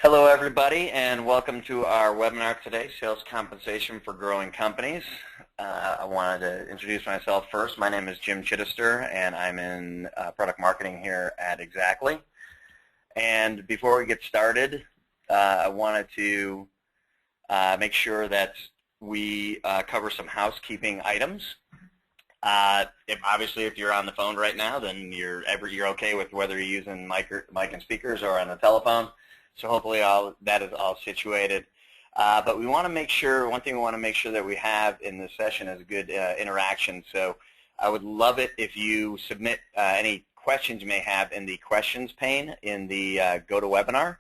Hello everybody, and welcome to our webinar today, Sales Compensation for Growing Companies. I wanted to introduce myself first. My name is Jim Chittister, and I'm in product marketing here at Xactly. And before we get started, I wanted to make sure that we cover some housekeeping items. Obviously, if you're on the phone right now, then you're okay with whether you're using mic and speakers or on the telephone. So hopefully that is all situated. But we want to make sure, one thing we want to make sure that we have in this session is a good interaction. So I would love it if you submit any questions you may have in the questions pane in the GoToWebinar.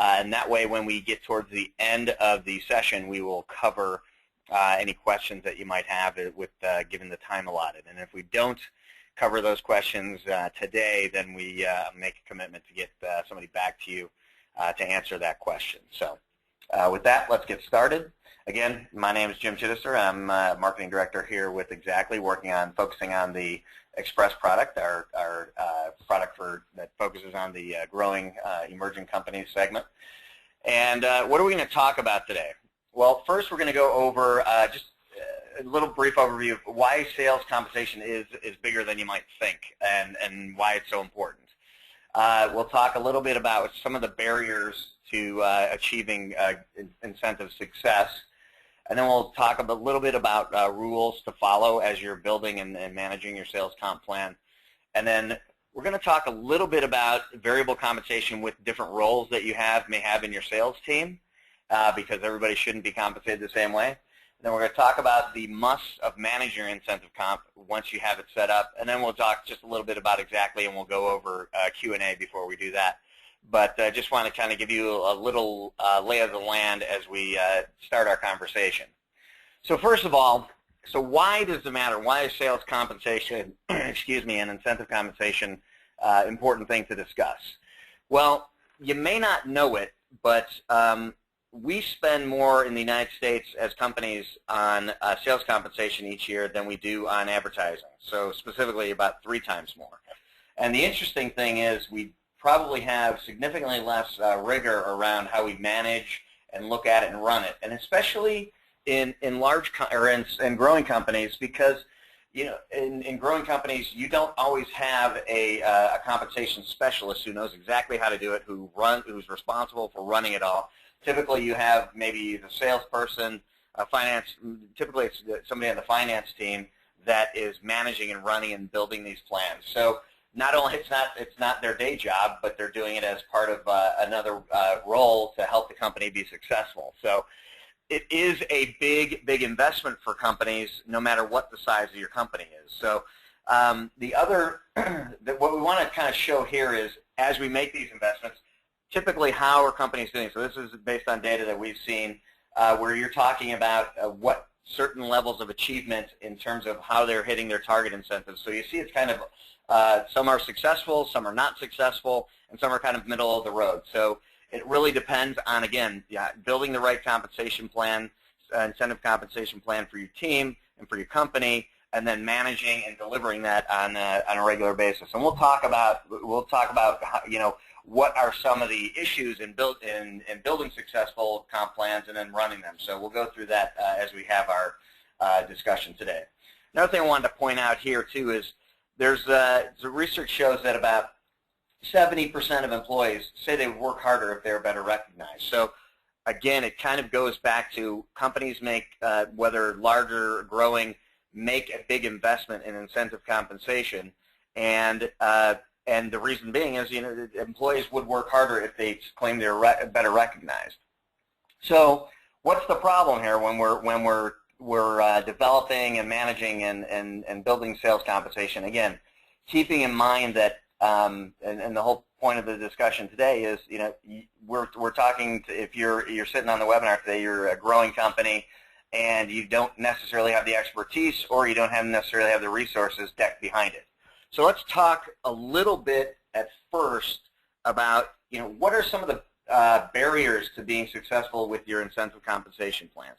And that way when we get towards the end of the session, we will cover any questions that you might have with given the time allotted. And if we don't cover those questions today, then we make a commitment to get somebody back to you to answer that question. So with that, let's get started. Again, my name is Jim Chittister. I'm Marketing Director here with Xactly, focusing on the Express product, our product that focuses on the growing emerging companies segment. And what are we going to talk about today? Well, first we're going to go over just a little brief overview of why sales compensation is bigger than you might think and why it's so important. We'll talk a little bit about some of the barriers to achieving incentive success, and then we'll talk a little bit about rules to follow as you're building and managing your sales comp plan. And then we're going to talk a little bit about variable compensation with different roles that you may have in your sales team, because everybody shouldn't be compensated the same way. And then we're going to talk about the musts of managing your incentive comp once you have it set up. And then we'll talk just a little bit about Xactly, and we'll go over Q&A before we do that. But I just want to kind of give you a little lay of the land as we start our conversation. So first of all, so why does it matter? Why is sales compensation, excuse me, and incentive compensation important thing to discuss? Well, you may not know it, but we spend more in the United States as companies on sales compensation each year than we do on advertising. So specifically about 3 times more. And the interesting thing is we probably have significantly less rigor around how we manage and look at it and run it. And especially in growing companies, because in growing companies you don't always have a compensation specialist who knows exactly how to do it, who's responsible for running it all. Typically, you have maybe the salesperson, typically it's somebody on the finance team that is managing and running and building these plans. So not only it's not their day job, but they're doing it as part of another role to help the company be successful. So it is a big investment for companies, no matter what the size of your company is. So what we want to kind of show here is, as we make these investments, typically how are companies doing? So this is based on data that we've seen where you're talking about what certain levels of achievement in terms of how they're hitting their target incentives. So you see it's kind of, some are successful, some are not successful, and some are kind of middle of the road. So it really depends on, again, building the right compensation plan, incentive compensation plan for your team and for your company, and then managing and delivering that on a regular basis. And we'll talk about how, what are some of the issues in building successful comp plans and then running them. So we'll go through that as we have our discussion today. Another thing I wanted to point out here too is the research shows that about 70% of employees say they would work harder if they were better recognized. So again, it kind of goes back to companies make, whether larger or growing, make a big investment in incentive compensation, and the reason being is, employees would work harder if they claim they're better recognized. So what's the problem here when we're developing and managing and building sales compensation? Again, keeping in mind that and the whole point of the discussion today is, we're talking to, if you're sitting on the webinar today, you're a growing company and you don't necessarily have the expertise, or you don't necessarily have the resources decked behind it. So let's talk a little bit at first about, what are some of the barriers to being successful with your incentive compensation plans.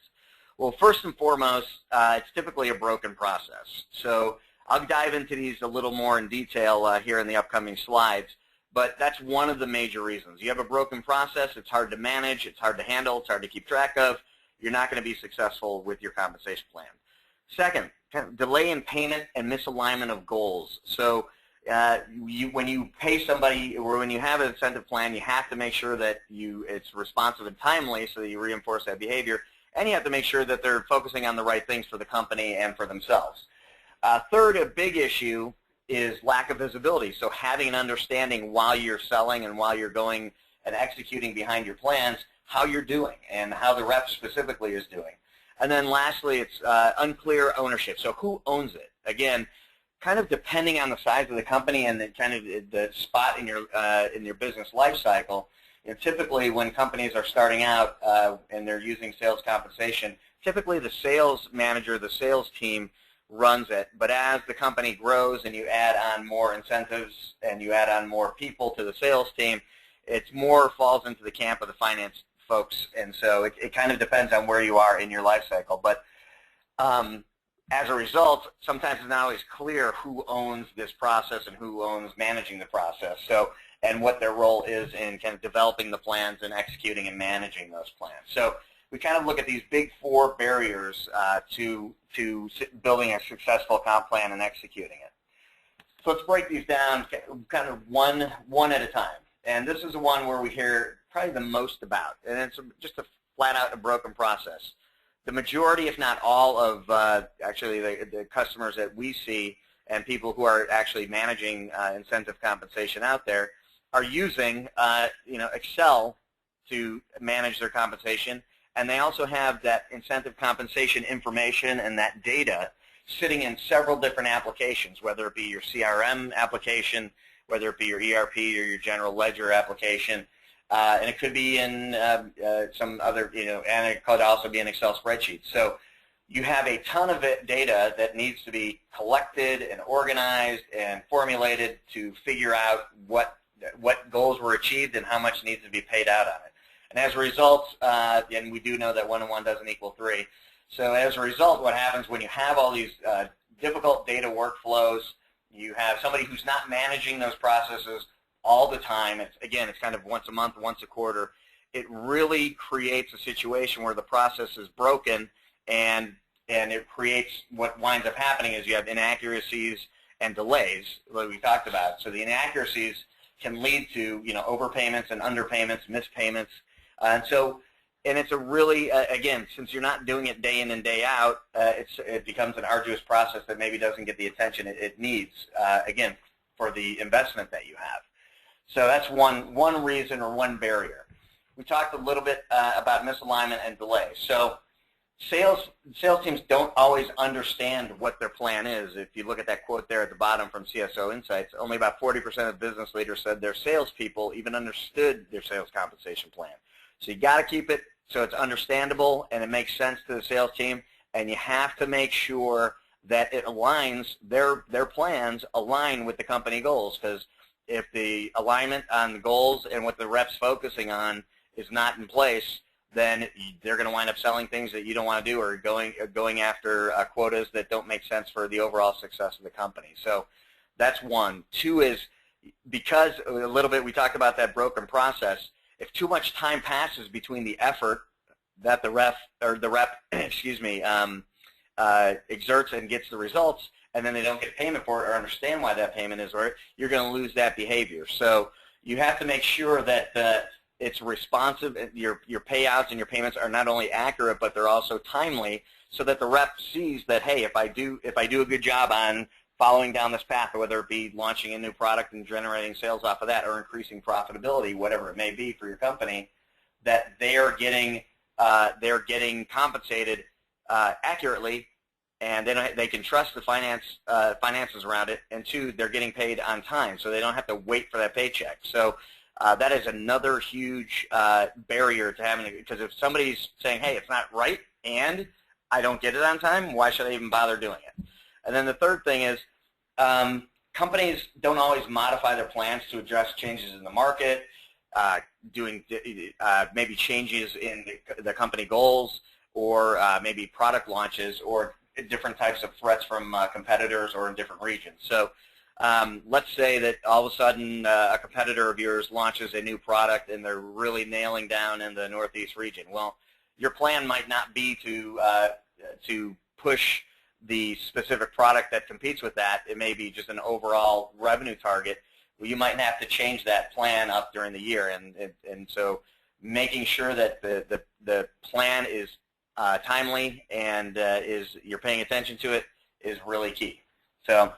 Well, first and foremost, it's typically a broken process. So I'll dive into these a little more in detail here in the upcoming slides. but that's one of the major reasons. You have a broken process, it's hard to manage, it's hard to handle, it's hard to keep track of. You're not going to be successful with your compensation plan. Second, kind of delay in payment and misalignment of goals. So when you pay somebody, or when you have an incentive plan, you have to make sure that it's responsive and timely so that you reinforce that behavior, and you have to make sure that they're focusing on the right things for the company and for themselves. Third, a big issue is lack of visibility. So having an understanding while you're selling and while you're going and executing behind your plans, how you're doing and how the rep specifically is doing. And then lastly, it's unclear ownership. So who owns it? Again, kind of depending on the size of the company and the spot in your business life cycle. Typically, when companies are starting out and they're using sales compensation, typically the sales manager, the sales team runs it. But as the company grows and you add on more incentives and you add on more people to the sales team, it's more falls into the camp of the finance folks. And so it kind of depends on where you are in your life cycle. But as a result, sometimes it's not always clear who owns this process and who owns managing the process. So, and what their role is in kind of developing the plans and executing and managing those plans. So we kind of look at these big four barriers to building a successful comp plan and executing it. So let's break these down kind of one at a time. And this is the one where we hear probably the most about, and it's just a flat out a broken process. The majority, if not all, of actually the customers that we see and people who are actually managing incentive compensation out there are using Excel to manage their compensation, and they also have that incentive compensation information and that data sitting in several different applications, whether it be your CRM application, whether it be your ERP or your general ledger application, and it could be in some other, and it could also be an Excel spreadsheet. So you have a ton of data that needs to be collected and organized and formulated to figure out what goals were achieved and how much needs to be paid out on it. And as a result, and we do know that 1 and 1 doesn't equal 3. So as a result, what happens when you have all these difficult data workflows, you have somebody who's not managing those processes all the time. It's kind of once a month, once a quarter. It really creates a situation where the process is broken, and it creates what winds up happening is you have inaccuracies and delays, like we talked about. So the inaccuracies can lead to overpayments and underpayments, mispayments, and it's a really again, since you're not doing it day in and day out, it becomes an arduous process that maybe doesn't get the attention it needs again for the investment that you have. So that's one reason or one barrier. We talked a little bit about misalignment and delay. So sales teams don't always understand what their plan is. If you look at that quote there at the bottom from CSO Insights, only about 40% of business leaders said their salespeople even understood their sales compensation plan. So you got to keep it so it's understandable and it makes sense to the sales team, and you have to make sure that it aligns, their plans align with the company goals, because if the alignment on the goals and what the rep's focusing on is not in place, then they're going to wind up selling things that you don't want to do, or going after quotas that don't make sense for the overall success of the company. So that's one. Two is, because a little bit we talked about that broken process, if too much time passes between the effort that the rep exerts and gets the results, and then they don't get payment for it or understand why that payment is, or you're going to lose that behavior. So you have to make sure that it's responsive. Your payouts and your payments are not only accurate, but they're also timely, so that the rep sees that, hey, if I do a good job on following down this path, whether it be launching a new product and generating sales off of that, or increasing profitability, whatever it may be for your company, that they're getting compensated accurately, and they can trust the finances around it, and two, they're getting paid on time, so they don't have to wait for that paycheck. So that is another huge barrier to having it, because if somebody's saying, hey, it's not right and I don't get it on time, why should I even bother doing it? And then the third thing is companies don't always modify their plans to address changes in the market, doing maybe changes in the company goals, or maybe product launches, or different types of threats from competitors or in different regions. So Let's say that all of a sudden a competitor of yours launches a new product and they're really nailing down in the Northeast region. Well, your plan might not be to push the specific product that competes with that. It may be just an overall revenue target. Well, you might have to change that plan up during the year, and so making sure that the plan is timely and you're paying attention to it is really key. So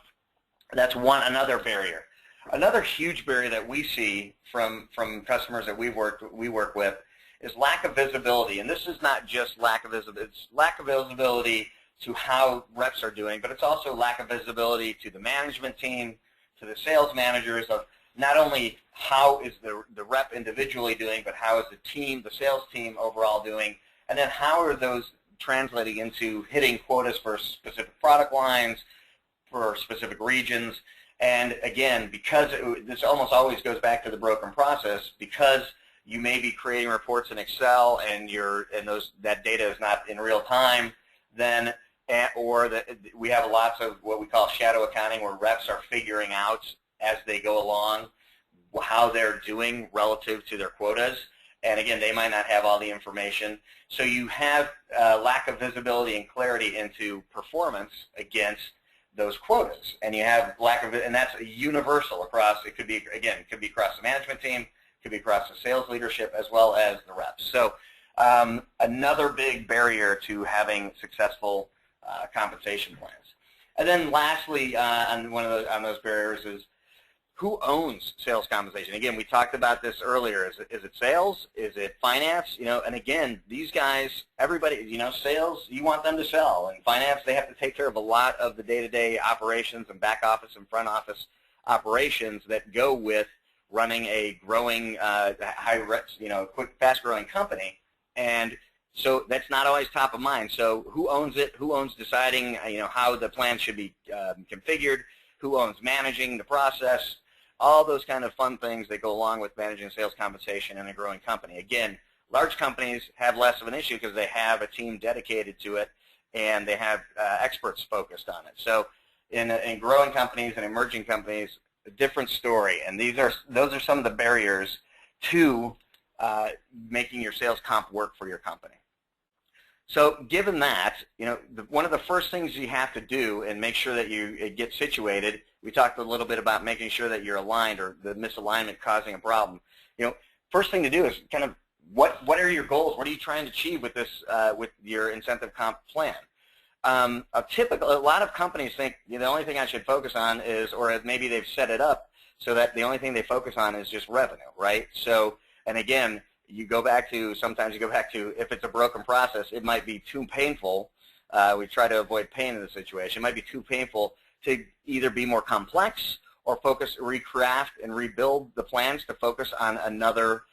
that's another barrier. Another huge barrier that we see from customers that we work with is lack of visibility. And this is not just lack of visibility. It's lack of visibility to how reps are doing, but it's also lack of visibility to the management team, to the sales managers, of not only how is the rep individually doing, but how is the team, the sales team overall doing, and then how are those translating into hitting quotas for specific product lines, for specific regions. And again, because this almost always goes back to the broken process, because you may be creating reports in Excel and that data is not in real time, then we have lots of what we call shadow accounting, where reps are figuring out as they go along how they're doing relative to their quotas. And again, they might not have all the information. So you have lack of visibility and clarity into performance against those quotas. And you have and that's universal across, it could be across the management team, it could be across the sales leadership, as well as the reps. So another big barrier to having successful compensation plans. And then lastly, on those barriers is who owns sales compensation. Again, we talked about this earlier. Is it sales? Is it finance? And again, these guys, everybody, sales, you want them to sell. And finance, they have to take care of a lot of the day-to-day operations and back office and front office operations that go with running a growing, quick, fast-growing company. And so that's not always top of mind. So who owns it? Who owns deciding, how the plan should be configured? Who owns managing the process? All those kind of fun things that go along with managing sales compensation in a growing company. Again, large companies have less of an issue because they have a team dedicated to it and they have experts focused on it. So in growing companies and emerging companies, a different story. And those are some of the barriers to making your sales comp work for your company. So given that, one of the first things you have to do and make sure that you get situated, we talked a little bit about making sure that you're aligned, or the misalignment causing a problem. First thing to do is kind of what are your goals? What are you trying to achieve with this with your incentive comp plan? A lot of companies think the only thing I should focus on is, or maybe they've set it up so that the only thing they focus on is just revenue, right? So, and again, sometimes you go back to, if it's a broken process, it might be too painful. We try to avoid pain in the situation. It might be too painful to either be more complex or recraft and rebuild the plans to focus on another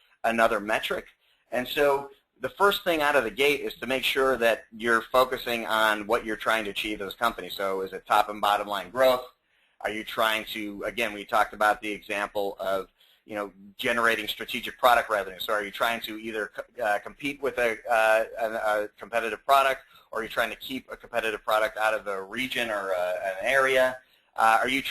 metric. And so the first thing out of the gate is to make sure that you're focusing on what you're trying to achieve as a company. So is it top and bottom line growth? Are you trying to, again, we talked about the example of generating strategic product revenue. So are you trying to either compete with a competitive product, or are you trying to keep a competitive product out of a region or an area? Are you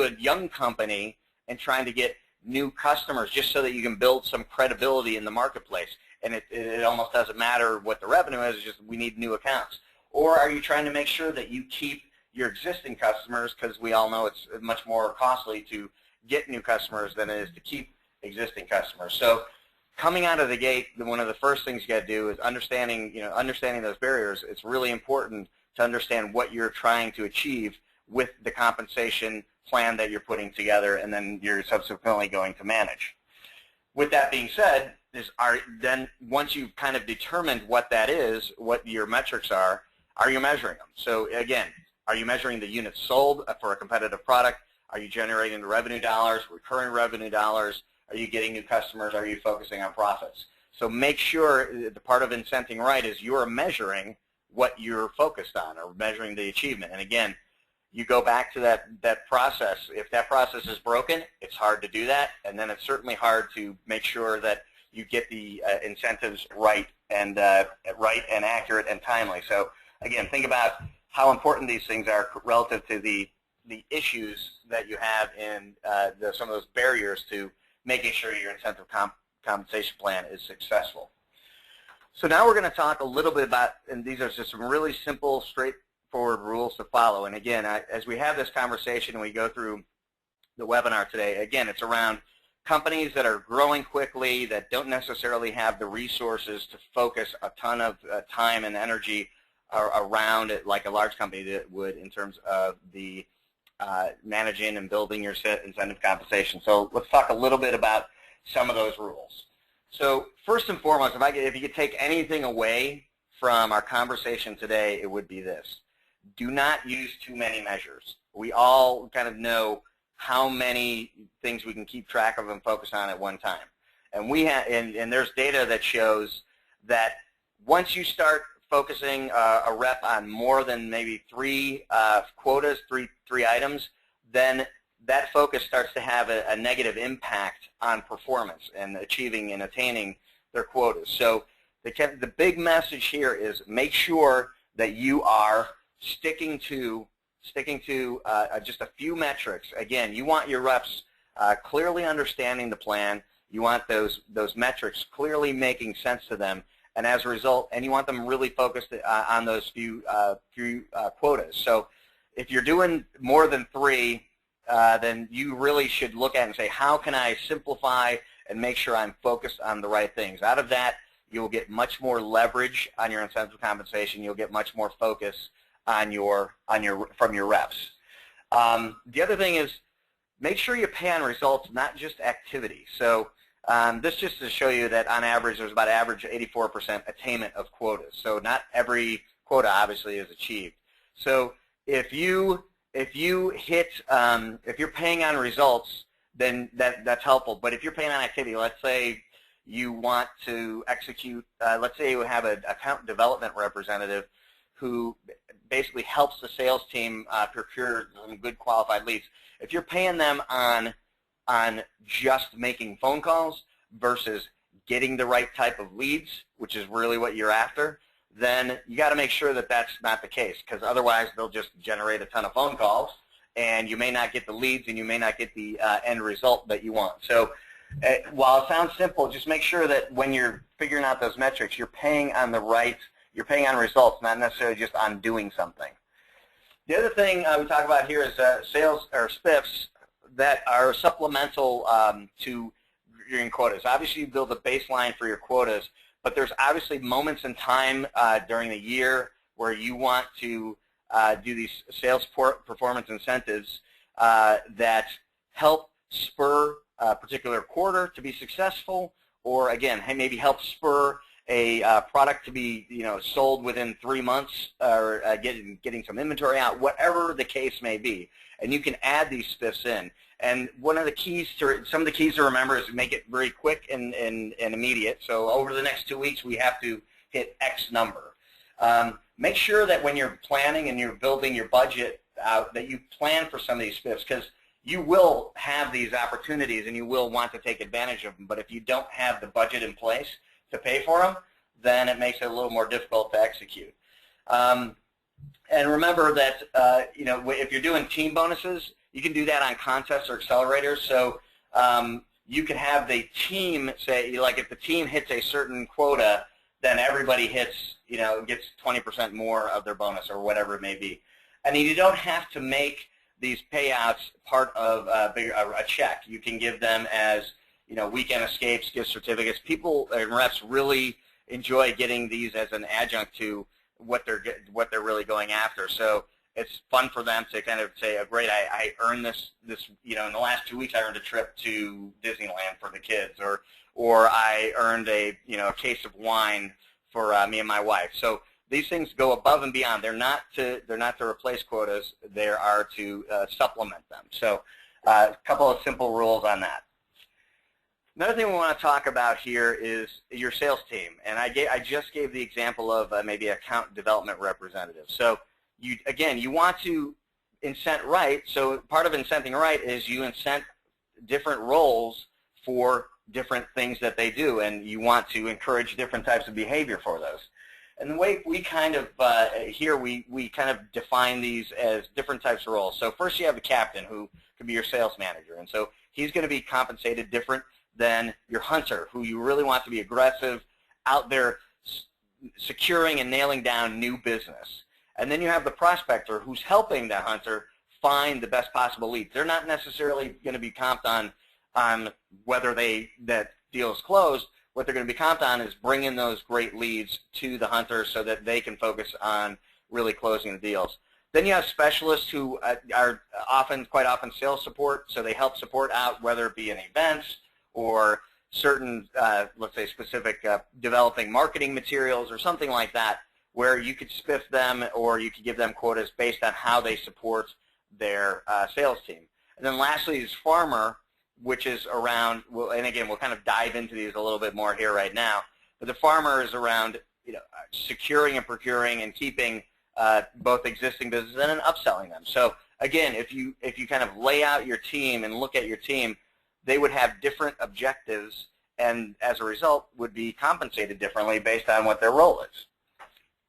a young company and trying to get new customers just so that you can build some credibility in the marketplace? And it almost doesn't matter what the revenue is, it's just we need new accounts. Or are you trying to make sure that you keep your existing customers, because we all know it's much more costly to get new customers than it is to keep existing customers. So coming out of the gate, one of the first things you got to do is understanding those barriers. It's really important to understand what you're trying to achieve with the compensation plan that you're putting together, and then you're subsequently going to manage. With that being said, then once you've kind of determined what that is, what your metrics are you measuring them? So again, are you measuring the units sold for a competitive product? Are you generating the revenue dollars, recurring revenue dollars? Are you getting new customers? Are you focusing on profits? So make sure the part of incenting right is you're measuring what you're focused on, or measuring the achievement. And again, you go back to that process. If that process is broken, it's hard to do that, and then it's certainly hard to make sure that you get the incentives right and accurate and timely. So again, think about how important these things are relative to the the issues that you have in some of those barriers to making sure your incentive compensation plan is successful. So now we're going to talk a little bit about, and these are just some really simple, straightforward rules to follow. And again, as we have this conversation and we go through the webinar today, again, it's around companies that are growing quickly, that don't necessarily have the resources to focus a ton of time and energy around it like a large company that would in terms of the managing and building your incentive compensation. So let's talk a little bit about some of those rules. So first and foremost, if you could take anything away from our conversation today, it would be this. Do not use too many measures. We all kind of know how many things we can keep track of and focus on at one time. And and there's data that shows that once you start focusing a rep on more than maybe three quotas, three items, then that focus starts to have a negative impact on performance and achieving and attaining their quotas. So the big message here is make sure that you are sticking to just a few metrics. Again, you want your reps clearly understanding the plan. You want those metrics clearly making sense to them, and as a result, you want them really focused on those few quotas. So if you're doing more than three, then you really should look at it and say, how can I simplify and make sure I'm focused on the right things? Out of that, you'll get much more leverage on your incentive compensation. You'll get much more focus from your reps. The other thing is make sure you pay on results, not just activity. So this just to show you that on average there's about average 84% attainment of quotas. So not every quota obviously is achieved. So if you hit, if you're paying on results, then that's helpful. But if you're paying on activity, let's say you want to execute, let's say you have an account development representative who basically helps the sales team procure some good qualified leads. If you're paying them on just making phone calls versus getting the right type of leads, which is really what you're after, then you got to make sure that that's not the case, because otherwise they'll just generate a ton of phone calls and you may not get the leads and you may not get the end result that you want. So while it sounds simple, just make sure that when you're figuring out those metrics, you're paying on you're paying on results, not necessarily just on doing something. The other thing we talk about here is sales or spiffs that are supplemental to your quotas. Obviously, you build a baseline for your quotas, but there's obviously moments in time during the year where you want to do these sales performance incentives that help spur a particular quarter to be successful, or again, maybe help spur a product to be sold within 3 months, or getting some inventory out, whatever the case may be. And you can add these spiffs in. And some of the keys to remember is make it very quick and immediate. So over the next 2 weeks, we have to hit X number. Make sure that when you're planning and you're building your budget out, that you plan for some of these spiffs, because you will have these opportunities and you will want to take advantage of them. But if you don't have the budget in place to pay for them, then it makes it a little more difficult to execute. And remember that if you're doing team bonuses, you can do that on contests or accelerators. So you can have the team say, like, if the team hits a certain quota, then everybody gets 20% more of their bonus or whatever it may be. And you don't have to make these payouts part of a check. You can give them as weekend escapes, gift certificates. People and reps really enjoy getting these as an adjunct to what they're really going after. So it's fun for them to kind of say, oh, great, I earned this in the last 2 weeks I earned a trip to Disneyland for the kids, or I earned a case of wine for me and my wife. So these things go above and beyond. They're not to replace quotas. They are to supplement them. So a couple of simple rules on that. Another thing we want to talk about here is your sales team, and I just gave the example of maybe account development representative. So you want to incent right. So part of incenting right is you incent different roles for different things that they do, and you want to encourage different types of behavior for those. And the way we kind of, here we kind of define these as different types of roles. So first you have the captain, who could be your sales manager. And so he's going to be compensated different than your hunter, who you really want to be aggressive, out there securing and nailing down new business. And then you have the prospector, who's helping the hunter find the best possible leads. They're not necessarily going to be comped on whether that deal is closed. What they're going to be comped on is bringing those great leads to the hunter so that they can focus on really closing the deals. Then you have specialists who are quite often sales support, so they help support out, whether it be in events or certain, let's say, specific developing marketing materials or something like that, where you could spiff them or you could give them quotas based on how they support their sales team. And then lastly is farmer, which is around, and again, we'll kind of dive into these a little bit more here right now, but the farmer is around securing and procuring and keeping both existing business and then upselling them. So again, if you kind of lay out your team and look at your team, they would have different objectives and as a result would be compensated differently based on what their role is.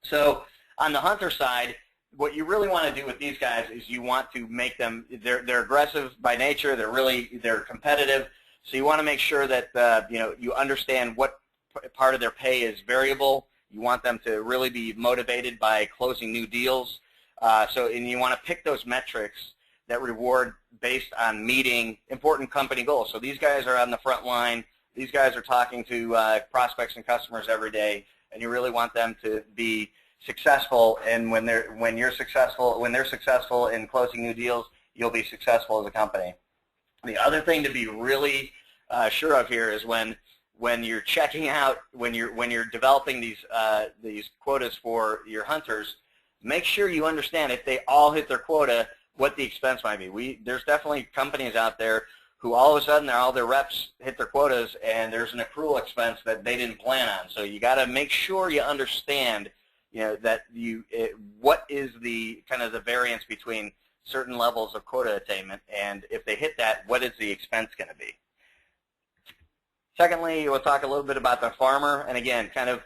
So on the hunter side, what you really want to do with these guys is you want to make them, they're aggressive by nature, they're competitive, so you want to make sure that you understand what part of their pay is variable. You want them to really be motivated by closing new deals. And you want to pick those metrics that reward based on meeting important company goals. So these guys are on the front line. These guys are talking to prospects and customers every day, and you really want them to be successful. And when they're successful in closing new deals, you'll be successful as a company. The other thing to be really sure of here is when you're checking out, when you're developing these quotas for your hunters, make sure you understand if they all hit their quota, what the expense might be. There's definitely companies out there who all of a sudden all their reps hit their quotas and there's an accrual expense that they didn't plan on. So you got to make sure you understand that what is the kind of the variance between certain levels of quota attainment, and if they hit that, what is the expense going to be? Secondly, we'll talk a little bit about the farmer, and again, kind of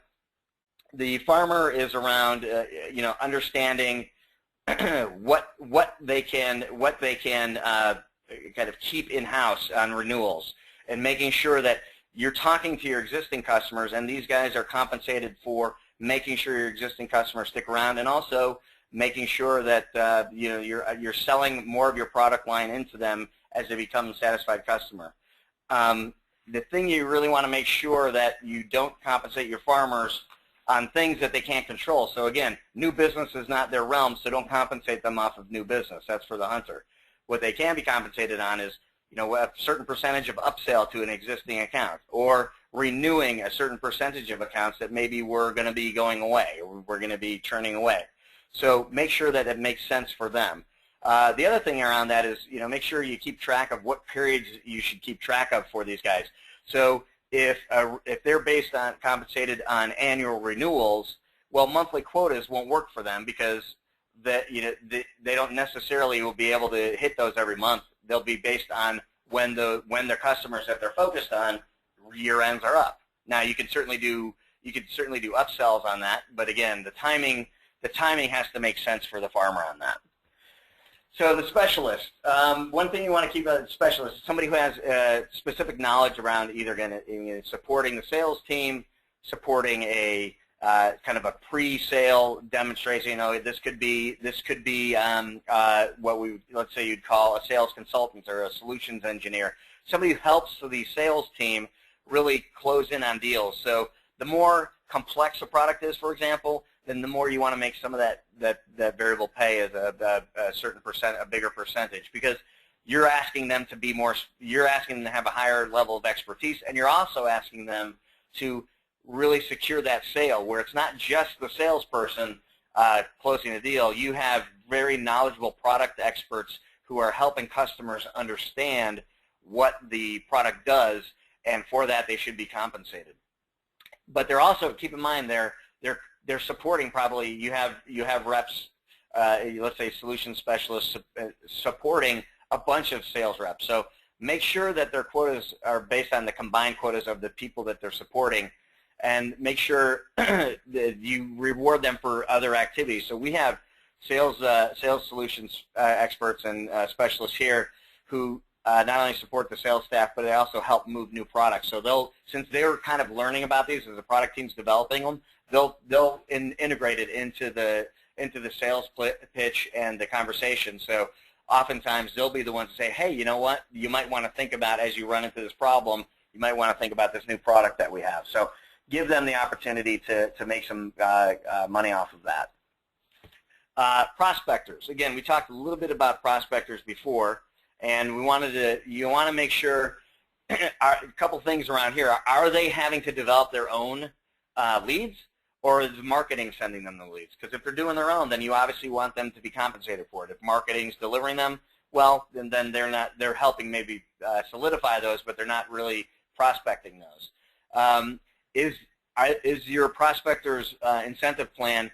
the farmer is around understanding what they can kind of keep in-house on renewals, and making sure that you're talking to your existing customers, and these guys are compensated for making sure your existing customers stick around, and also making sure that you're selling more of your product line into them as they become a satisfied customer. The thing you really want to make sure that you don't compensate your farmers on things that they can't control. So again, new business is not their realm, so don't compensate them off of new business. That's for the hunter. What they can be compensated on is a certain percentage of upsell to an existing account, or renewing a certain percentage of accounts that maybe were going to be going away or we're going to be churning away. So make sure that it makes sense for them. The other thing around that is, make sure you keep track of what periods you should keep track of for these guys. So if they're compensated on annual renewals, well, monthly quotas won't work for them because they don't necessarily will be able to hit those every month. They'll be based on when their customers that they're focused on year ends are up. Now you could certainly do upsells on that, but again, the timing has to make sense for the farmer on that. So the specialist, one thing you want to keep a specialist is somebody who has specific knowledge around either supporting the sales team, supporting a kind of a pre-sale demonstration. This could be let's say you'd call a sales consultant or a solutions engineer, somebody who helps the sales team really close in on deals. So the more complex a product is, for example, then the more you want to make some of that variable pay as a certain percent, a bigger percentage, because you're asking them to be more, you're asking them to have a higher level of expertise, and you're also asking them to really secure that sale, where it's not just the salesperson closing the deal. You have very knowledgeable product experts who are helping customers understand what the product does, and for that they should be compensated. But they're also, keep in mind, they're supporting probably, you have reps, let's say solution specialists supporting a bunch of sales reps. So make sure that their quotas are based on the combined quotas of the people that they're supporting, and make sure that you reward them for other activities. So we have sales solutions experts and specialists here who not only support the sales staff, but they also help move new products. So since they're kind of learning about these as the product team's developing them, they'll integrate it into the sales pitch and the conversation. So oftentimes they'll be the ones to say, hey, you know what, you might want to think about, as you run into this problem, you might want to think about this new product that we have. So give them the opportunity to make some money off of that. Prospectors. Again, we talked a little bit about prospectors before, and you want to make sure a couple things around here. Are they having to develop their own leads, or is marketing sending them the leads? Because if they're doing their own, then you obviously want them to be compensated for it. If marketing's delivering them, well, then they're helping maybe solidify those, but they're not really prospecting those. Is your prospector's incentive plan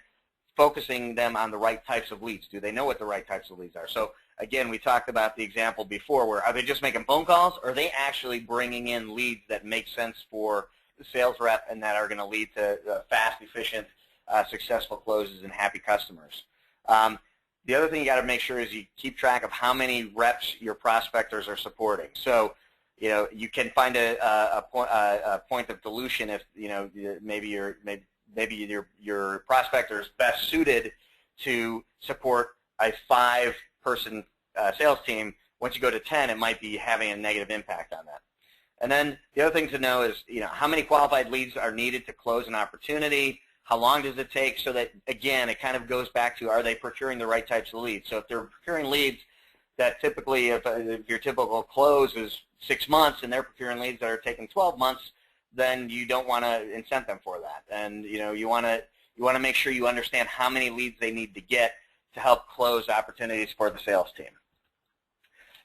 focusing them on the right types of leads? Do they know what the right types of leads are? So again, we talked about the example before where are they just making phone calls, or are they actually bringing in leads that make sense for the sales rep and that are going to lead to fast, efficient, successful closes and happy customers? The other thing you got to make sure is you keep track of how many reps your prospectors are supporting. So you can find a point of dilution if maybe your prospector is best suited to support a 5-person sales team. Once you go to 10, it might be having a negative impact on that. And then the other thing to know is how many qualified leads are needed to close an opportunity. How long does it take? So that, again, it kind of goes back to, are they procuring the right types of leads? So if they're procuring leads that typically, if your typical close is 6 months and they're procuring leads that are taking 12 months, then you don't want to incent them for that. And you want to make sure you understand how many leads they need to get to help close opportunities for the sales team.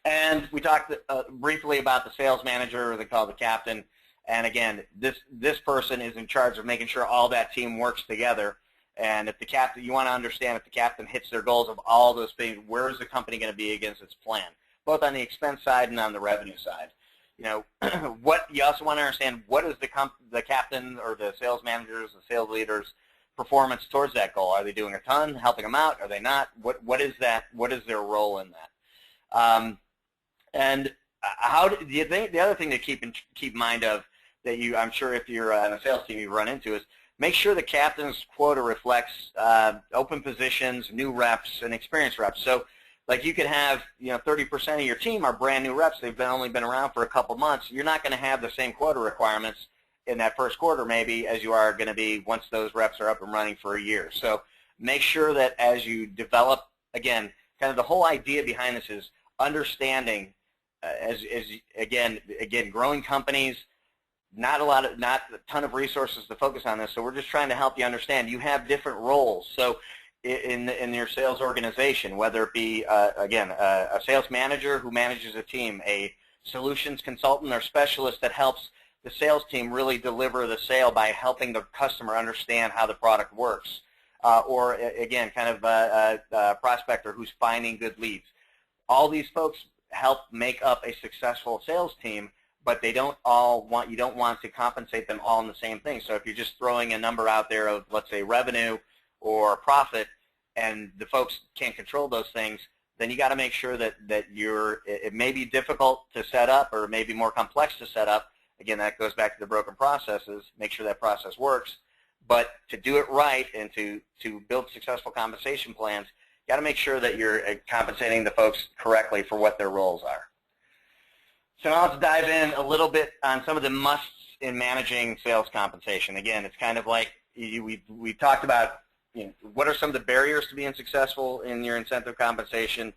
And we talked briefly about the sales manager, or they call it the captain. And again, this person is in charge of making sure all that team works together. And if the captain, you want to understand if the captain hits their goals of all those things, where is the company going to be against its plan, both on the expense side and on the revenue side. What you also want to understand, what is the captain or the sales managers, the sales leaders' performance towards that goal? Are they doing a ton, helping them out? Are they not? What is that? What is their role in that? And how do you think? The other thing to keep in mind of that I'm sure if you're on a sales team you run into is make sure the captain's quota reflects open positions, new reps, and experienced reps. So, like you could have 30% of your team are brand new reps. They've only been around for a couple months. You're not going to have the same quota requirements in that first quarter maybe as you are going to be once those reps are up and running for a year. So make sure that as you develop, again, kind of the whole idea behind this is understanding again, growing companies, not a ton of resources to focus on this. So we're just trying to help you understand you have different roles. So in your sales organization, whether it be again a sales manager who manages a team, a solutions consultant or specialist that helps the sales team really deliver the sale by helping the customer understand how the product works, or again, kind of a prospector who's finding good leads. All these folks help make up a successful sales team, but you don't want to compensate them all in the same thing. So if you're just throwing a number out there of, let's say, revenue or profit, and the folks can't control those things, then you got to make sure that it may be difficult to set up or maybe more complex to set up. Again, that goes back to the broken processes. Make sure that process works. But to do it right and to build successful compensation plans, you got to make sure that you're compensating the folks correctly for what their roles are. So now let's dive in a little bit on some of the musts in managing sales compensation. Again, it's kind of like we talked about what are some of the barriers to being successful in your incentive compensation?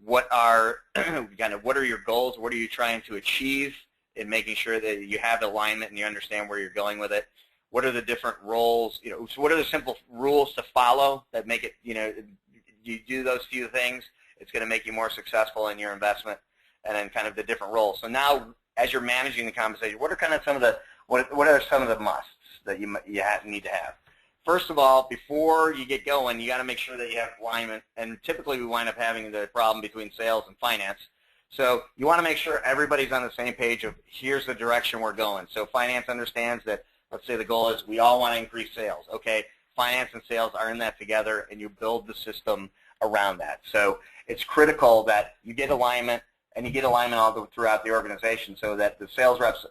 What are your goals? What are you trying to achieve in making sure that you have alignment and you understand where you're going with it? What are the different roles? So what are the simple rules to follow that make it, you do those few things, it's going to make you more successful in your investment, and then kind of the different roles. So now, as you're managing the compensation, what are kind of some of the what are some of the musts that you need to have? First of all, before you get going, you got to make sure that you have alignment. And typically, we wind up having the problem between sales and finance. So you want to make sure everybody's on the same page of here's the direction we're going. So finance understands that, Let's say the goal is we all want to increase sales. Okay, finance and sales are in that together, and you build the system around that. So it's critical that you get alignment, and you get alignment all throughout the organization so that the sales reps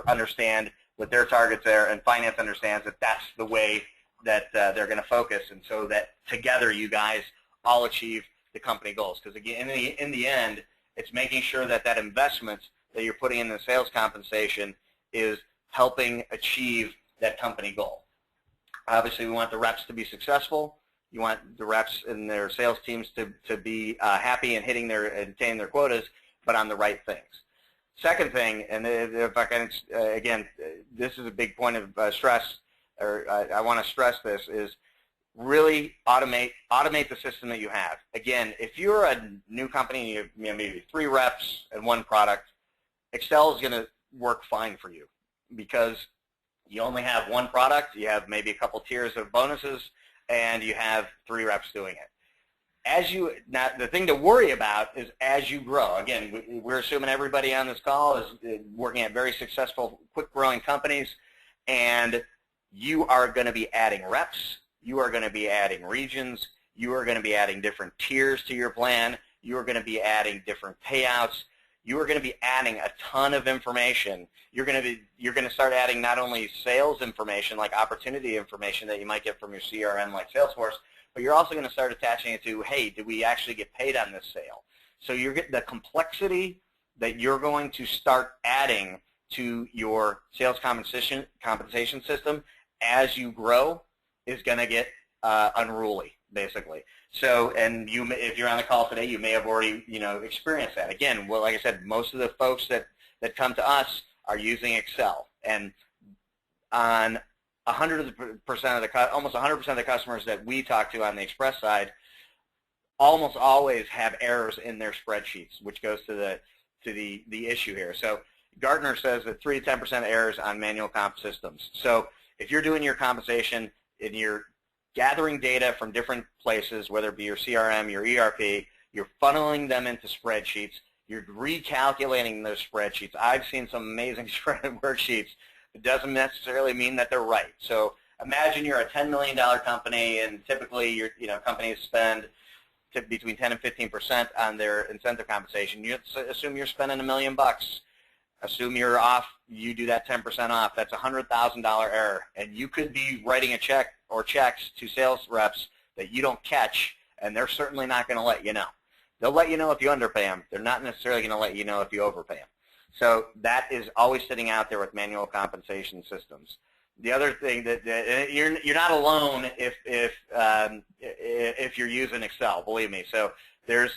understand what their targets are, and finance understands that that's the way that they're going to focus, and so that together you guys all achieve the company goals. Because again, in the end, it's making sure that that investment that you're putting in the sales compensation is helping achieve that company goal. Obviously, we want the reps to be successful. You want the reps and their sales teams to be happy and attaining their quotas, but on the right things. Second thing, and if I can, again, this is a big point of stress, or I want to stress this, is really automate the system that you have. Again, if you're a new company and you have maybe 3 reps and 1 product, Excel is going to work fine for you because you only have 1 product, you have maybe a couple tiers of bonuses, and you have 3 reps doing it. Now, the thing to worry about is as you grow. Again, we're assuming everybody on this call is working at very successful, quick-growing companies, and you are going to be adding reps, you are going to be adding regions, you are going to be adding different tiers to your plan, you are going to be adding different payouts, you are going to be adding a ton of information. You're going to start adding not only sales information, like opportunity information that you might get from your CRM like Salesforce, but you're also going to start attaching it to, hey, did we actually get paid on this sale? So you're getting the complexity that you're going to start adding to your sales compensation system as you grow is going to get unruly, basically. So, and if you're on the call today, you may have already, experienced that. Again, well, like I said, most of the folks that come to us are using Excel, and on 100% of almost 100% of the customers that we talk to on the Express side, almost always have errors in their spreadsheets, which goes to the issue here. So Gartner says that 3 to 10% errors on manual comp systems. So if you're doing your compensation and you're gathering data from different places, whether it be your CRM, your ERP, you're funneling them into spreadsheets, you're recalculating those spreadsheets. I've seen some amazing worksheets. It doesn't necessarily mean that they're right. So imagine you're a $10 million company, and typically your companies spend between 10 and 15% on their incentive compensation. You assume you're spending $1 million. Assume you're off. You do that 10% off. That's a $100,000 error, and you could be writing a check or checks to sales reps that you don't catch, and they're certainly not going to let you know. They'll let you know if you underpay them. They're not necessarily going to let you know if you overpay them. So that is always sitting out there with manual compensation systems. The other thing that you're not alone if you're using Excel. Believe me. So there's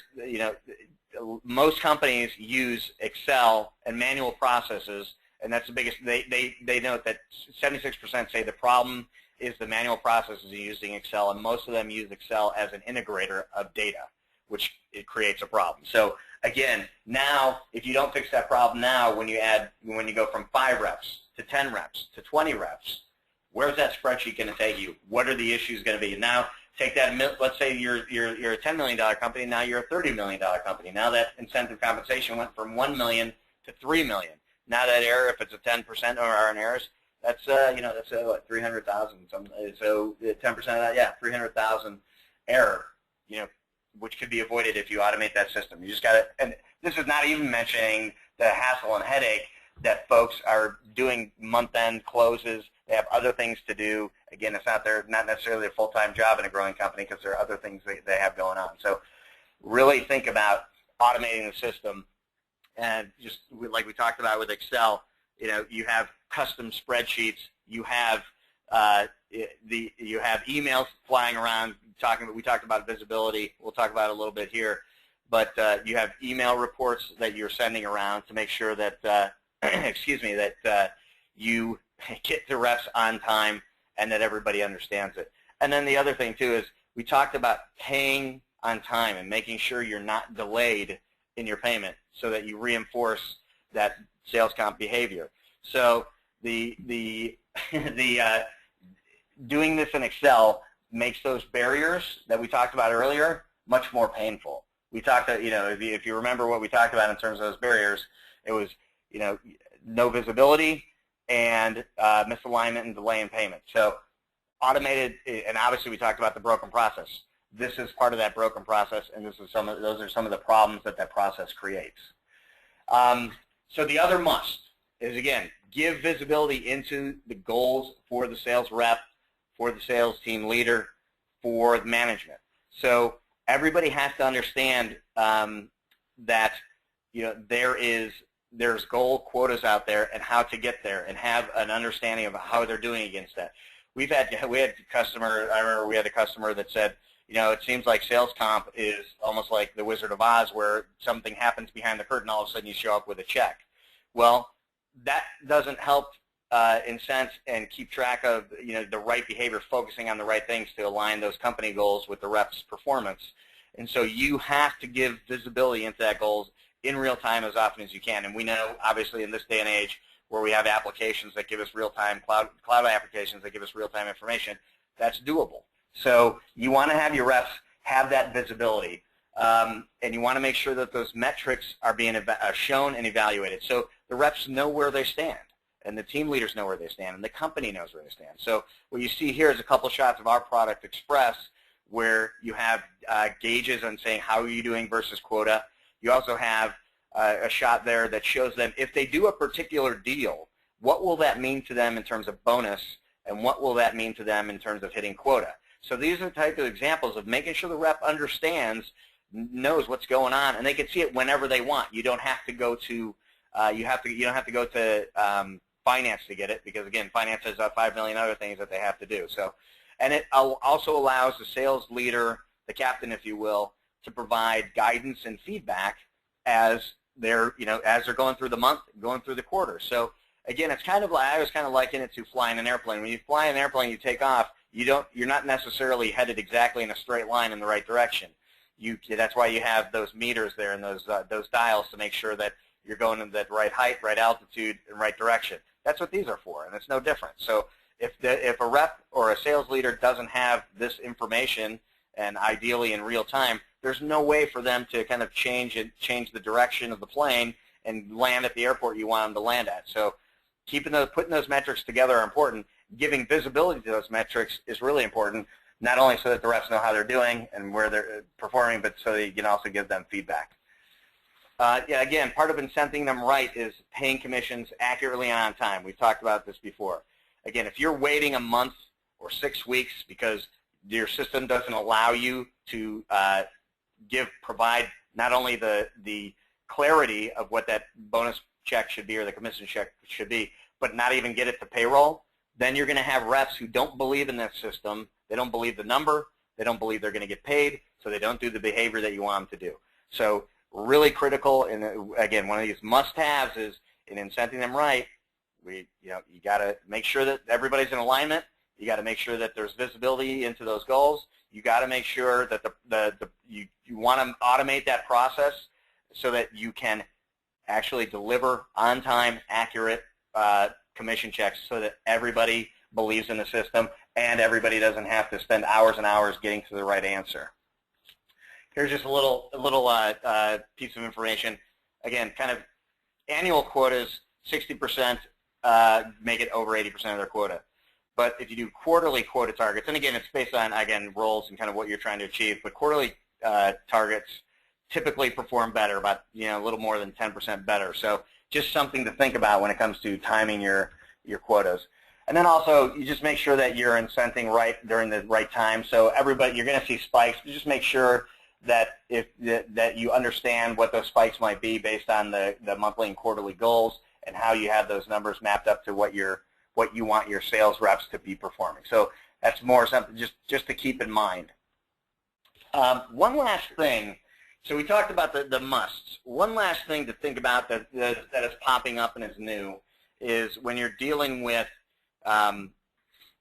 most companies use Excel and manual processes, and that's the biggest. They note that 76% say the problem is the manual processes using Excel, and most of them use Excel as an integrator of data, which it creates a problem. So again, now if you don't fix that problem now, when you go from 5 reps to 10 reps to 20 reps, where's that spreadsheet going to take you? What are the issues going to be? Now take that. Let's say you're a $10 million company. Now you're a $30 million company. Now that incentive compensation went from $1 million to $3 million. Now that error, if it's a 10% or an errors, that's what, 300,000. So 10% of that, yeah, 300,000 error. Which could be avoided if you automate that system. You just got to, and this is not even mentioning the hassle and headache that folks are doing month-end closes. They have other things to do. Again, it's not necessarily a full-time job in a growing company because there are other things they have going on. So really think about automating the system, and just like we talked about with Excel, you have custom spreadsheets. You have you have emails flying around. We talked about visibility. We'll talk about it a little bit here, but you have email reports that you're sending around to make sure that that you get the reps on time and that everybody understands it. And then the other thing too is we talked about paying on time and making sure you're not delayed in your payment so that you reinforce that sales comp behavior. So the doing this in Excel makes those barriers that we talked about earlier much more painful. We talked, if you remember what we talked about in terms of those barriers, it was, no visibility, and misalignment and delay in payment. So automated, and obviously we talked about the broken process. This is part of that broken process, and those are some of the problems that process creates. So the other must is, again, give visibility into the goals for the sales rep, for the sales team leader, for management. So everybody has to understand that there's goal quotas out there and how to get there, and have an understanding of how they're doing against that. We had a customer. I remember we had a customer that said, it seems like sales comp is almost like the Wizard of Oz, where something happens behind the curtain, all of a sudden you show up with a check. Well, that doesn't help incent and keep track of the right behavior, focusing on the right things to align those company goals with the rep's performance. And so you have to give visibility into that goals in real time as often as you can. And we know, obviously, in this day and age where we have applications that give us real-time, cloud applications that give us real-time information, that's doable. So you want to have your reps have that visibility, and you want to make sure that those metrics are being shown and evaluated. So the reps know where they stand, and the team leaders know where they stand, and the company knows where they stand. So what you see here is a couple shots of our product Express, where you have gauges on saying how are you doing versus quota. You also have a shot there that shows them if they do a particular deal, what will that mean to them in terms of bonus, and what will that mean to them in terms of hitting quota. So these are the type of examples of making sure the rep understands, knows what's going on, and they can see it whenever they want. You don't have to go to you don't have to go to finance to get it, because again, finance has 5 million other things that they have to do. So, and it also allows the sales leader, the captain, if you will, to provide guidance and feedback as they're going through the month, going through the quarter. So again, it's kind of like, I was kind of liken it to flying an airplane. When you fly an airplane, you take off. You're not necessarily headed exactly in a straight line in the right direction. That's why you have those meters there and those dials to make sure that you're going in that right height, right altitude, and right direction. That's what these are for, and it's no different. So if a rep or a sales leader doesn't have this information, and ideally in real time, there's no way for them to kind of change the direction of the plane and land at the airport you want them to land at. So putting those metrics together are important. Giving visibility to those metrics is really important, not only so that the reps know how they're doing and where they're performing, but so that you can also give them feedback. Again, part of incenting them right is paying commissions accurately and on time. We've talked about this before. Again, if you're waiting a month or 6 weeks because your system doesn't allow you to provide not only the clarity of what that bonus check should be or the commission check should be, but not even get it to payroll, then you're going to have reps who don't believe in that system. They don't believe the number. They don't believe they're going to get paid, so they don't do the behavior that you want them to do. So really critical, and again, one of these must-haves is in incenting them right. You got to make sure that everybody's in alignment. You got to make sure that there's visibility into those goals. You got to make sure that you want to automate that process so that you can actually deliver on-time, accurate commission checks, so that everybody believes in the system and everybody doesn't have to spend hours and hours getting to the right answer. Here's just a little piece of information. Again, kind of annual quotas, 60% make it over 80% of their quota. But if you do quarterly quota targets, and again, it's based on, again, roles and kind of what you're trying to achieve, but quarterly targets typically perform better, about a little more than 10% better. So just something to think about when it comes to timing your quotas. And then also, you just make sure that you're incenting right during the right time. So everybody, you're going to see spikes. You just make sure that that you understand what those spikes might be based on the monthly and quarterly goals, and how you have those numbers mapped up to what you want your sales reps to be performing. So that's more something just to keep in mind. One last thing. So we talked about the musts. One last thing to think about that is popping up and is new is when you're dealing with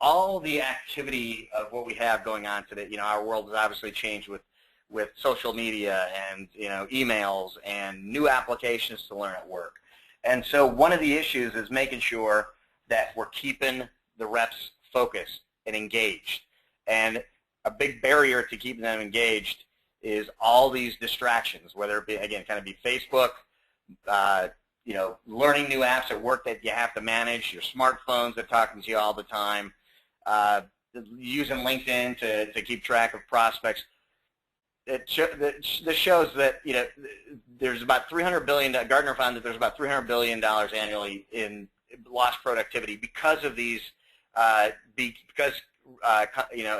all the activity of what we have going on today. Our world has obviously changed with social media and emails and new applications to learn at work. And so one of the issues is making sure that we're keeping the reps focused and engaged. And a big barrier to keeping them engaged is all these distractions, whether it be, again, kind of be Facebook, learning new apps at work that you have to manage, your smartphones that are talking to you all the time, using LinkedIn to keep track of prospects. This shows that there's about $300 billion. Gartner found that there's about $300 billion annually in lost productivity because of these, because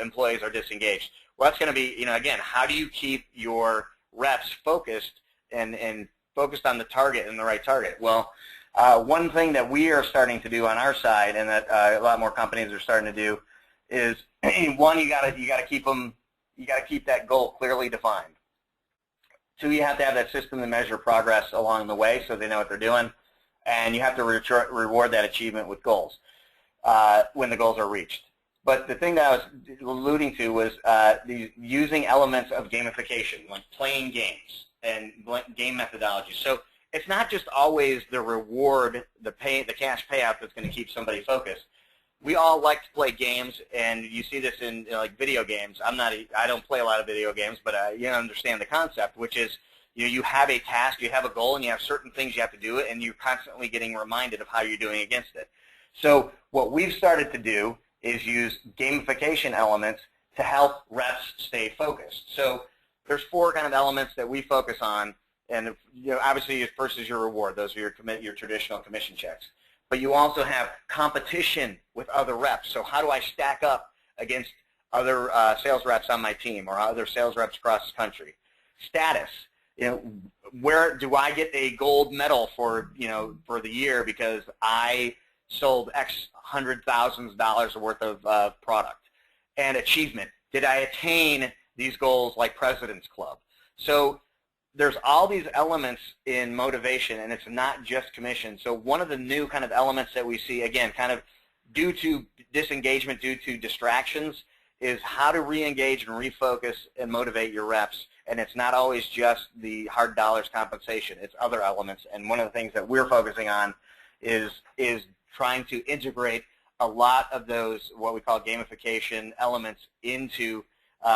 employees are disengaged. Well, that's going to be, again, how do you keep your reps focused and focused on the target and the right target? Well, one thing that we are starting to do on our side, and that a lot more companies are starting to do, is one, you got to keep them. You got to keep that goal clearly defined. Two, you have to have that system to measure progress along the way so they know what they're doing, and you have to reward that achievement with goals when the goals are reached. But the thing that I was alluding to was using elements of gamification, like playing games and game methodology. So it's not just always the reward, the cash payout that's going to keep somebody focused. We all like to play games, and you see this in like video games. I don't play a lot of video games, but you understand the concept, which is you have a task, you have a goal, and you have certain things you have to do it, and you're constantly getting reminded of how you're doing against it. So what we've started to do is use gamification elements to help reps stay focused. So there's 4 kind of elements that we focus on, and obviously first is your reward. Those are your traditional commission checks. But you also have competition with other reps. So how do I stack up against other sales reps on my team or other sales reps across the country? Status. Where do I get a gold medal for the year because I sold X $100,000 worth of product? And achievement. Did I attain these goals like President's Club? So there's all these elements in motivation, and it's not just commission. So one of the new kind of elements that we see, again, kind of due to disengagement, due to distractions, is how to re-engage and refocus and motivate your reps. And it's not always just the hard dollars compensation. It's other elements. And one of the things that we're focusing on is trying to integrate a lot of those, what we call gamification elements, into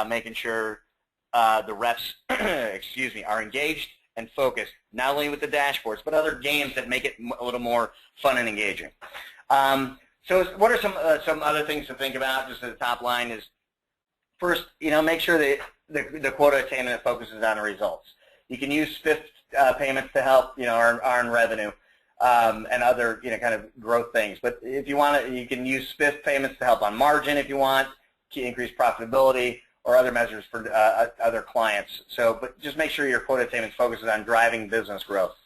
making sure the reps, are engaged and focused, not only with the dashboards, but other games that make it a little more fun and engaging. So what are some other things to think about, just at the top line, is first, make sure that the quota attainment focuses on the results. You can use spiff payments to help, earn revenue and other, kind of growth things. But if you want to, you can use spiff payments to help on margin if you want, to increase profitability, or other measures for other clients. So, but just make sure your quota attainment focuses on driving business growth.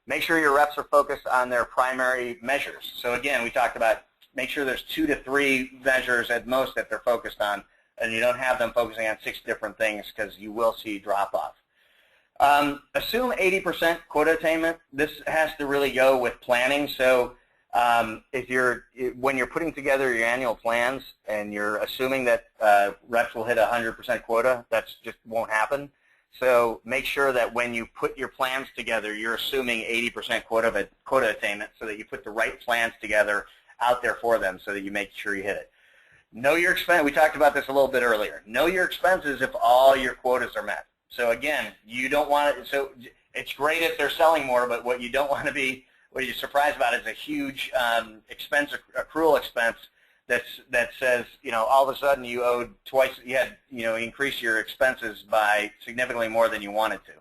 Make sure your reps are focused on their primary measures. So again, we talked about make sure there's 2 to 3 measures at most that they're focused on, and you don't have them focusing on 6 different things because you will see drop-off. Assume 80% quota attainment. This has to really go with planning. So when you're putting together your annual plans and you're assuming that reps will hit 100% quota, that just won't happen. So make sure that when you put your plans together, you're assuming 80% quota attainment, so that you put the right plans together out there for them, so that you make sure you hit it. Know your expense. We talked about this a little bit earlier. Know your expenses if all your quotas are met. So again, you don't want to. So it's great if they're selling more, but what you don't want to be, what you're surprised about, is a huge accrual expense that says, all of a sudden you owed twice, you had, increase your expenses by significantly more than you wanted to.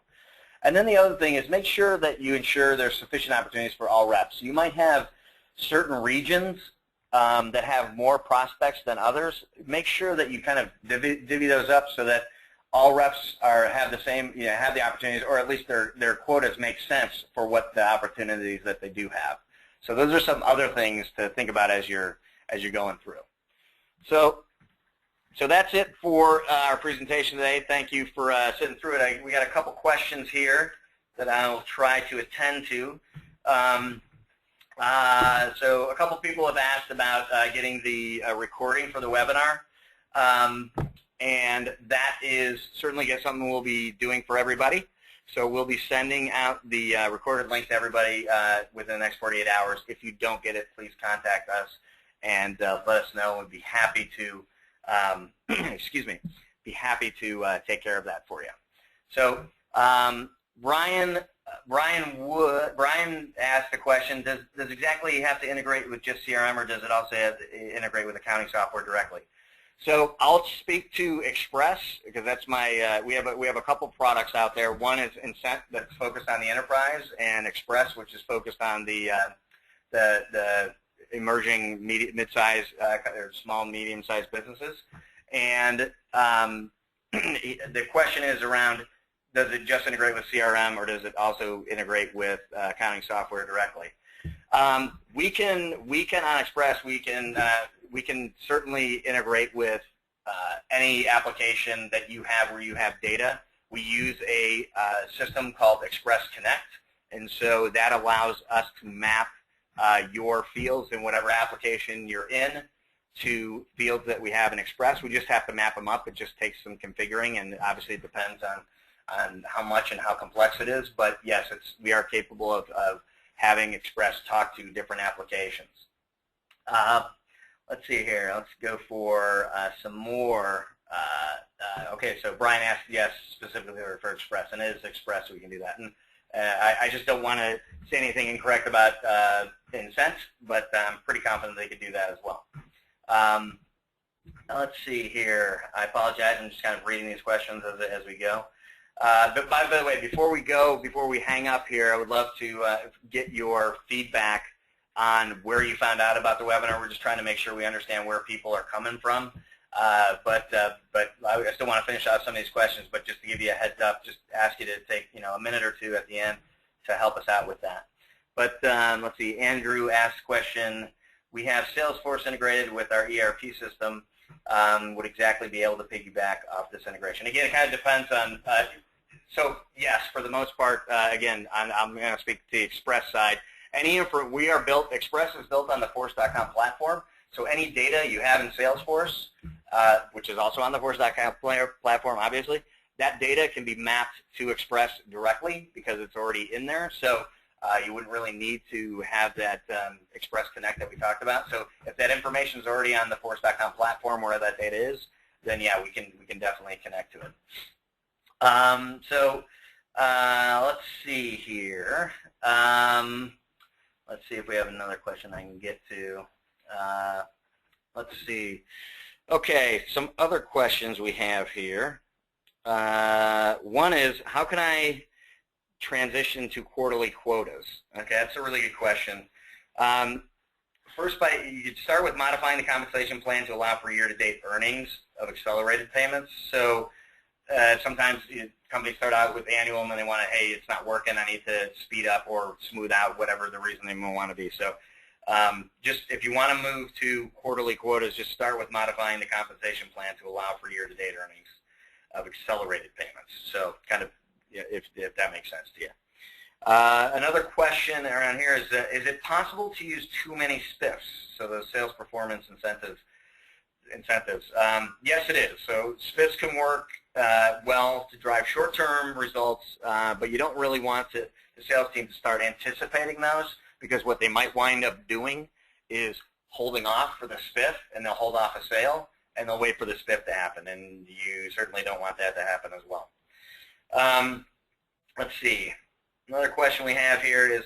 And then the other thing is make sure that you ensure there's sufficient opportunities for all reps. You might have certain regions that have more prospects than others. Make sure that you kind of divvy those up so that all reps have the same, have the opportunities, or at least their quotas make sense for what the opportunities that they do have. So those are some other things to think about as you're going through. So that's it for our presentation today. Thank you for sitting through it. We got a couple questions here that I'll try to attend to. So a couple people have asked about getting the recording for the webinar. And that is certainly something we'll be doing for everybody. So we'll be sending out the recorded link to everybody within the next 48 hours. If you don't get it, please contact us and let us know. We'd be happy to, be happy to take care of that for you. So Brian Brian asked the question, does Xactly have to integrate with just CRM, or does it also have to integrate with accounting software directly? So I'll speak to Express, because that's my, we have a couple products out there. One is Incent, that's focused on the enterprise, and Express, which is focused on the emerging mid-size or small, medium-sized businesses. And the question is around, does it just integrate with CRM, or does it also integrate with accounting software directly? We can on Express, we can certainly integrate with any application that you have where you have data. We use a system called Express Connect, and so that allows us to map your fields in whatever application you're in to fields that we have in Express. We just have to map them up. It just takes some configuring, and obviously it depends on how much and how complex it is. But yes, we are capable of having Express talk to different applications. Let's see here. Let's go for some more. Okay, so Brian asked, yes, specifically for Express, and it is Express, so we can do that. And I just don't want to say anything incorrect about Incent, but I'm pretty confident they could do that as well. Let's see here. I apologize. I'm just kind of reading these questions as we go. But by the way, before we hang up here, I would love to get your feedback on where you found out about the webinar. We're just trying to make sure we understand where people are coming from. But I still want to finish off some of these questions, but just to give you a heads up, just ask you to take a minute or two at the end to help us out with that. But let's see, Andrew asked a question. We have Salesforce integrated with our ERP system. Would Xactly be able to piggyback off this integration? Again, it kind of depends on, so yes, for the most part, again, I'm going to speak to the Express side. Express is built on the Force.com platform, so any data you have in Salesforce, which is also on the Force.com platform, obviously, that data can be mapped to Express directly because it's already in there. So you wouldn't really need to have that Express Connect that we talked about. So if that information is already on the Force.com platform where that data is, then yeah, we can definitely connect to it. Let's see here. Let's see if we have another question I can get to. Let's see. Okay, some other questions we have here. One is, how can I transition to quarterly quotas? Okay, that's a really good question. First, you could start with modifying the compensation plan to allow for year-to-date earnings of accelerated payments. So sometimes companies start out with annual and then they want to, hey, it's not working, I need to speed up or smooth out whatever the reason they may want to be. So just if you want to move to quarterly quotas, just start with modifying the compensation plan to allow for year-to-date earnings of accelerated payments. So kind of, if that makes sense to you. Another question around here is it possible to use too many spiffs, so those sales performance incentives? Yes, it is. So spiffs can work well to drive short-term results, but you don't really want the sales team to start anticipating those, because what they might wind up doing is holding off for the spiff, and they'll hold off a sale, and they'll wait for the spiff to happen, and you certainly don't want that to happen as well. Let's see. Another question we have here is,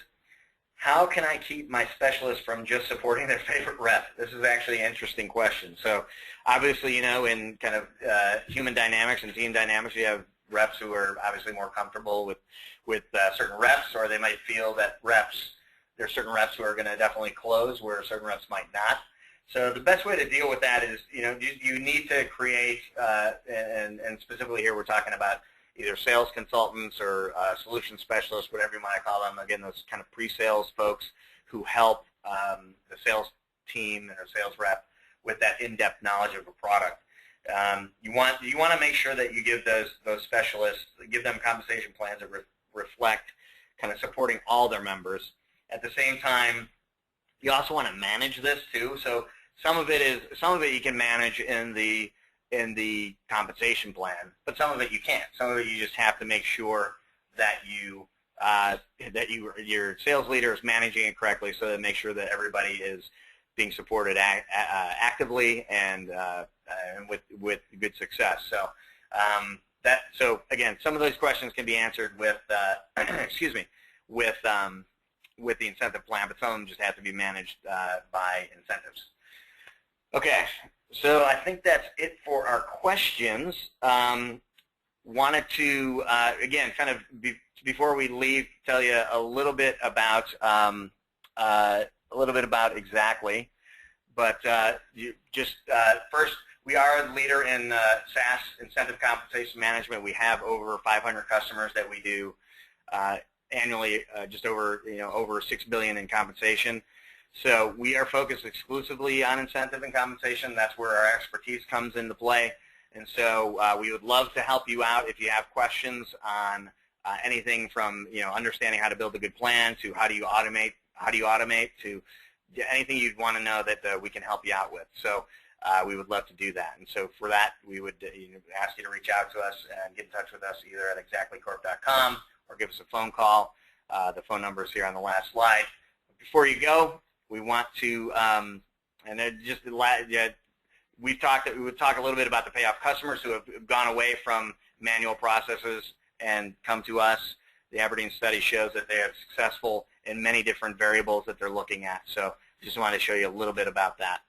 how can I keep my specialists from just supporting their favorite rep? This is actually an interesting question. So obviously, in kind of human dynamics and team dynamics, you have reps who are obviously more comfortable with certain reps, or they might feel that there's certain reps who are going to definitely close where certain reps might not. So the best way to deal with that is, you need to create, and specifically here we're talking about either sales consultants or solution specialists, whatever you might call them. Again, those kind of pre-sales folks who help the sales team or sales rep with that in-depth knowledge of a product. You want to make sure that you give those specialists, give them compensation plans that reflect kind of supporting all their members. At the same time, you also want to manage this too. So some of it you can manage in the compensation plan, but some of it you can't. Some of it you just have to make sure that your sales leader is managing it correctly, so that make sure that everybody is being supported actively and with good success. So So again, some of those questions can be answered with, excuse me, with the incentive plan, but some of them just have to be managed by incentives. Okay, so I think that's it for our questions. Wanted to, again, kind of before we leave, tell you a little bit about Xactly. But first, we are a leader in SaaS incentive compensation management. We have over 500 customers that we do annually, just over over $6 billion in compensation. So we are focused exclusively on incentive and compensation. That's where our expertise comes into play. And so we would love to help you out if you have questions on anything from understanding how to build a good plan to how do you automate to anything you'd want to know that we can help you out with. So we would love to do that. And so for that, we would ask you to reach out to us and get in touch with us either at xactlycorp.com or give us a phone call. The phone number is here on the last slide. Before you go, we want to, we would talk a little bit about the payoff customers who have gone away from manual processes and come to us. The Aberdeen study shows that they are successful in many different variables that they're looking at. So just wanted to show you a little bit about that.